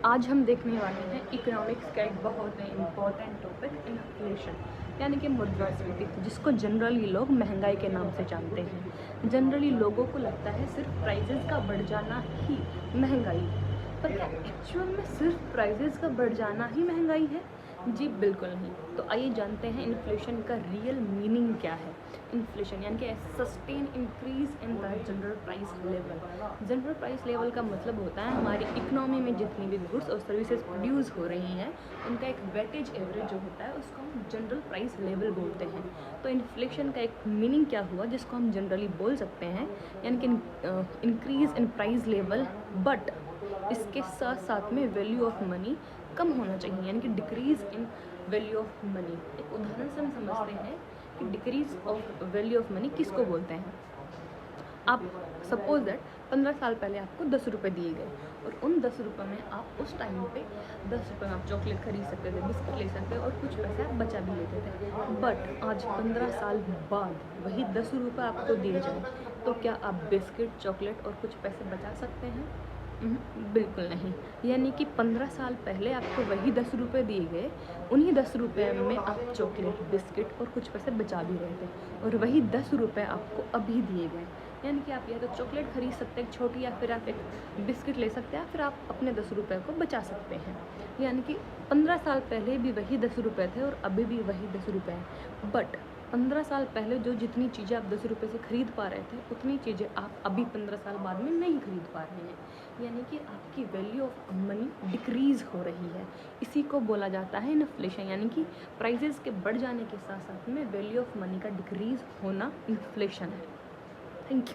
आज हम देखने वाले हैं इकोनॉमिक्स का एक बहुत ही इम्पोर्टेंट टॉपिक इन्फ्लेशन, यानी कि मुद्रास्फीति, जिसको जनरली लोग महंगाई के नाम से जानते हैं। जनरली लोगों को लगता है सिर्फ प्राइजेस का बढ़ जाना ही महंगाई है, पर क्या एक्चुअल में सिर्फ प्राइजेस का बढ़ जाना ही महंगाई है? जी बिल्कुल नहीं। तो आइए जानते हैं इन्फ्लेशन का रियल मीनिंग क्या है। इन्फ्लेशन यानी कि sustain increase in the general price level. General price level का मतलब होता है हमारी इकोनॉमी में जितनी भी गुड्स और सर्विसेज प्रोड्यूस हो रही हैं उनका एक वेटेज एवरेज जो होता है उसको हम जनरल प्राइस लेवल बोलते हैं। तो इन्फ्लेशन का एक मीनिंग क्या हुआ जिसको हम जनरली बोल सकते हैं, यानी कि increase in price level, but इसके साथ साथ में वैल्यू ऑफ मनी कम होना चाहिए, यानी कि decrease in value of money. एक उदाहरण से हम समझते हैं कि decrease of value of money किसको बोलते हैं। आप सपोज दैट 15 साल पहले आपको 10 रुपये दिए गए और उन 10 रुपये में आप उस टाइम पे 10 रुपये में आप चॉकलेट खरीद सकते थे, बिस्किट ले सकते थे और कुछ पैसे आप बचा भी लेते थे। बट आज 15 साल बाद वही 10 रुपये आपको दिए जाए तो क्या आप बिस्किट, चॉकलेट और कुछ पैसे बचा सकते हैं? बिल्कुल नहीं। यानी कि 15 साल पहले आपको वही 10 रुपये दिए गए, उन्हीं 10 रुपये में आप चॉकलेट, बिस्किट और कुछ पैसे बचा भी रहे थे, और वही 10 रुपये आपको अभी दिए गए। यानी कि आप या तो चॉकलेट खरीद सकते हैं छोटी, या फिर आप एक बिस्किट ले सकते हैं, या फिर आप अपने 10 रुपये को बचा सकते हैं। यानी कि 15 साल पहले भी वही 10 रुपये थे और अभी भी वही 10 रुपये हैं। बट 15 साल पहले जो जितनी चीज़ें आप 10 रुपये से ख़रीद पा रहे थे उतनी चीज़ें आप अभी 15 साल बाद में नहीं खरीद पा रहे हैं। यानी कि आपकी वैल्यू ऑफ मनी डिक्रीज़ हो रही है। इसी को बोला जाता है इन्फ्लेशन, यानी कि प्राइजेस के बढ़ जाने के साथ साथ में वैल्यू ऑफ मनी का डिक्रीज़ होना इन्फ्लेशन है। Thank you.